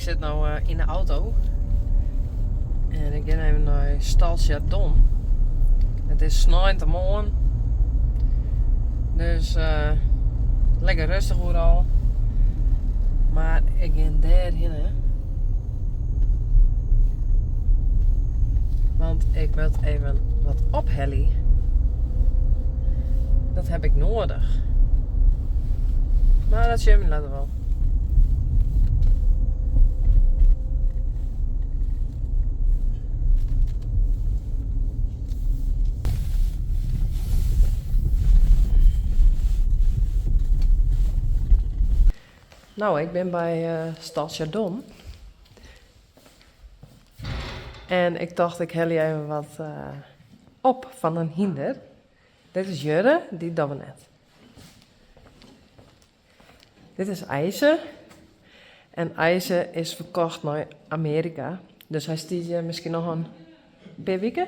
zit nu in de auto. En ik ga even naar Stalchardon. Het is 9 de morgen. Dus lekker rustig overal. Maar ik ga daarheen. Want ik wil even wat ophellen. Dat heb ik nodig. Maar dat zie je later wel. Nou, ik ben bij Stalchardon. En ik dacht, ik hel je even wat op van een hinder. Dit is Jurre, die doen we net. Dit is IJzer. En IJzer is verkocht naar Amerika. Dus hij stiet misschien nog een paar weken,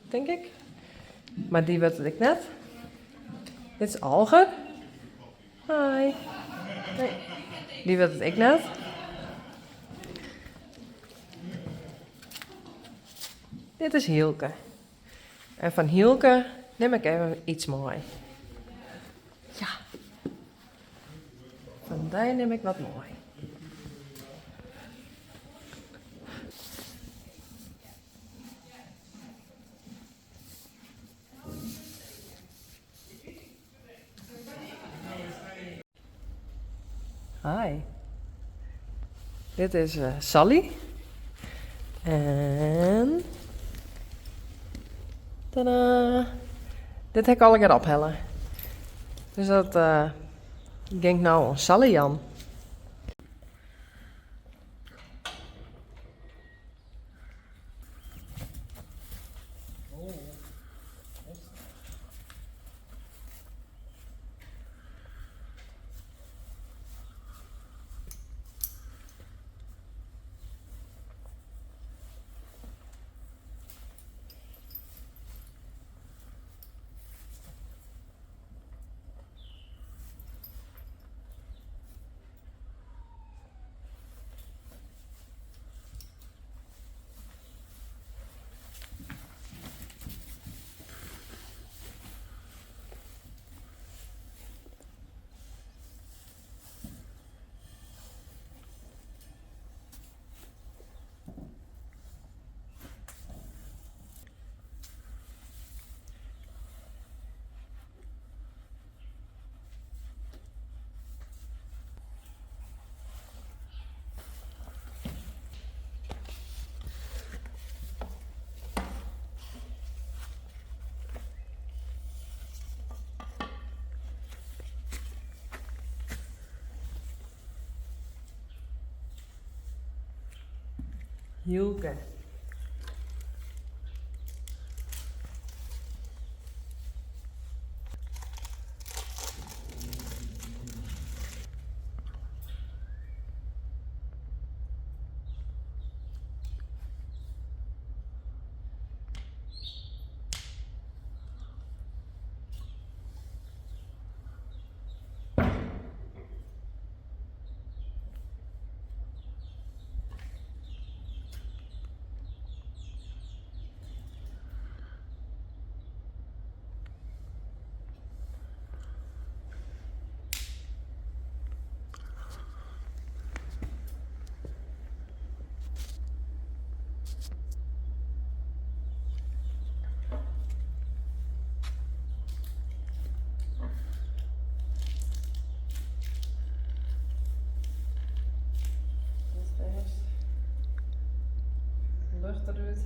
denk ik. Maar die weet ik net. Dit is Alger. Hi. Nee. Die weet ik net. Dit is Hielke. En van Hielke neem ik even iets mooi. Ja. Van die neem ik wat mooi. Hi. Dit is Sally. En... Tadaa! Dit heb ik al een keer ophellen. Dus dat ging nou Sally aan. Hielke. Lucht eruit.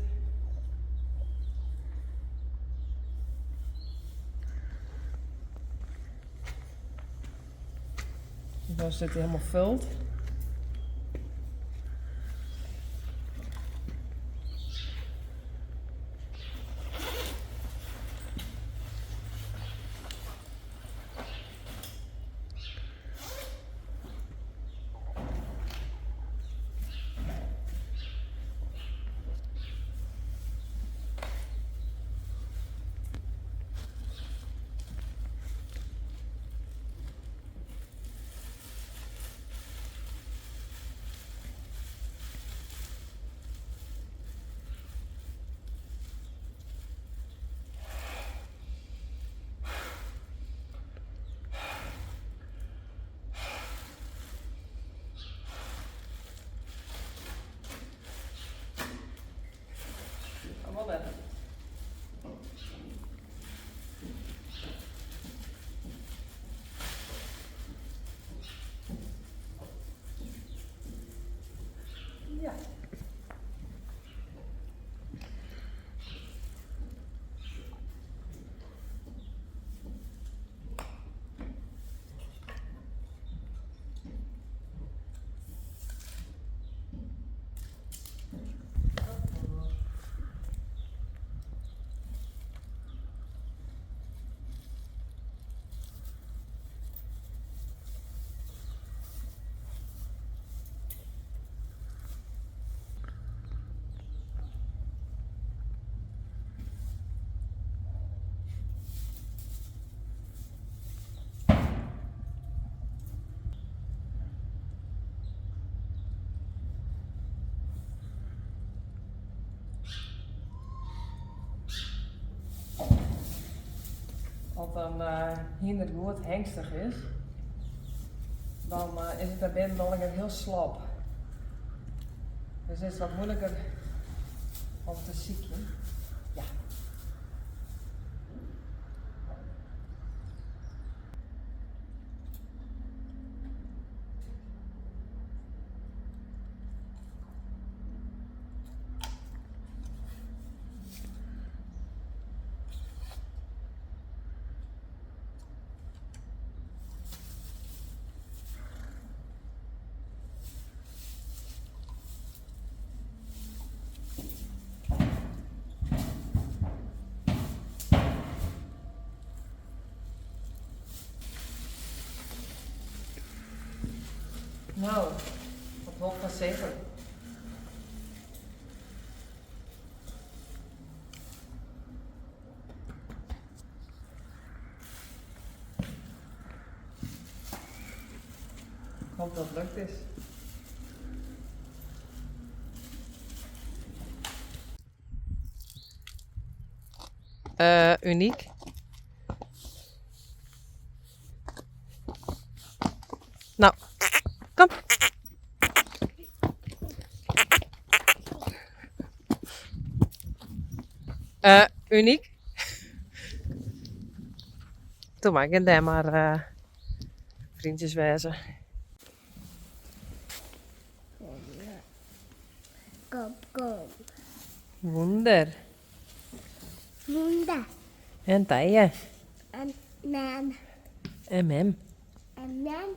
Daar zit hij helemaal vult. Ja. Als dan hinder goed hengstig is, dan is het daar binnen nog heel slap. Dus is het wat moeilijker om te zieken. Ja. Nou, op hoog van 7. Ik hoop dat het lukt is. Uniek. Nou, kom. Uniek. Toen mag ik daar maar vriendjes wezen. Kom, kom. Wunder. Wunder. En Tije. En man. En Mem. En man.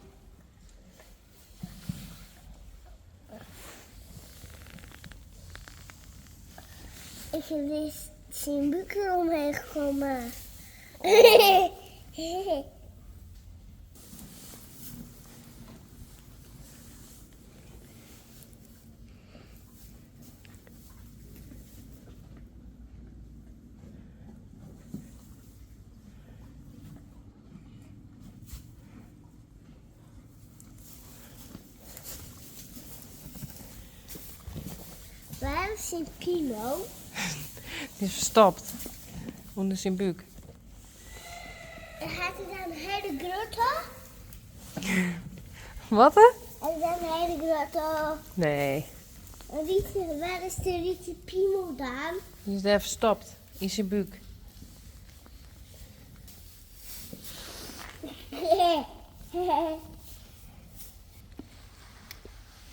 Ik heb dus zijn boeken omheen gekomen. Waar is zijn Pino? Die is verstopt. Onder zijn buik. En gaat hij dan een hele grote? Wat hè? En dan een hele grote. Nee. En Rietje, waar is de Rietje Pino dan? Die is daar verstopt. In zijn buik.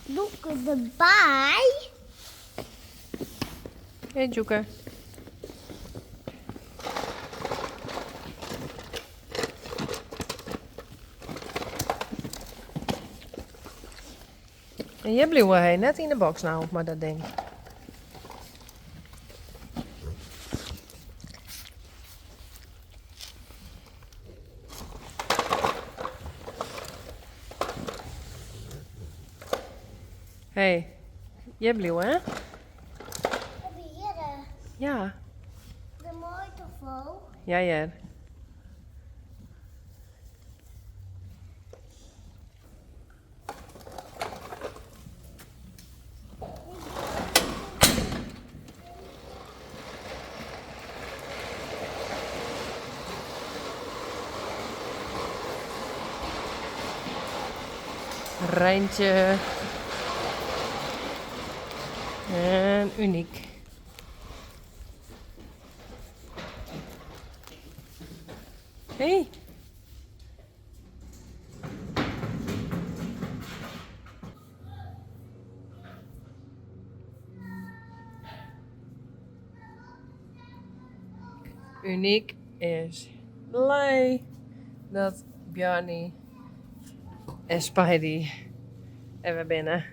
Look erbij. Hey Joker. En jij bleef hij net in de box nou, maar dat ding. Hey, jij bleef hè? Heb je hier Ja. de mooie tovo? Ja, ja. Rijntje. En Uniek. Hey. Uniek is blij dat Bjarni en Spidey er weer binnen.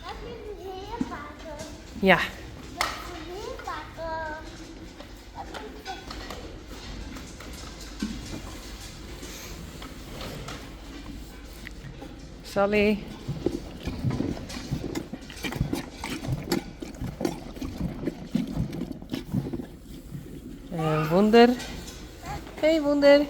Laat me weer pakken. Ja, Laat me weer pakken. Laat me weer- Sally. Wunder. Hey Wunder.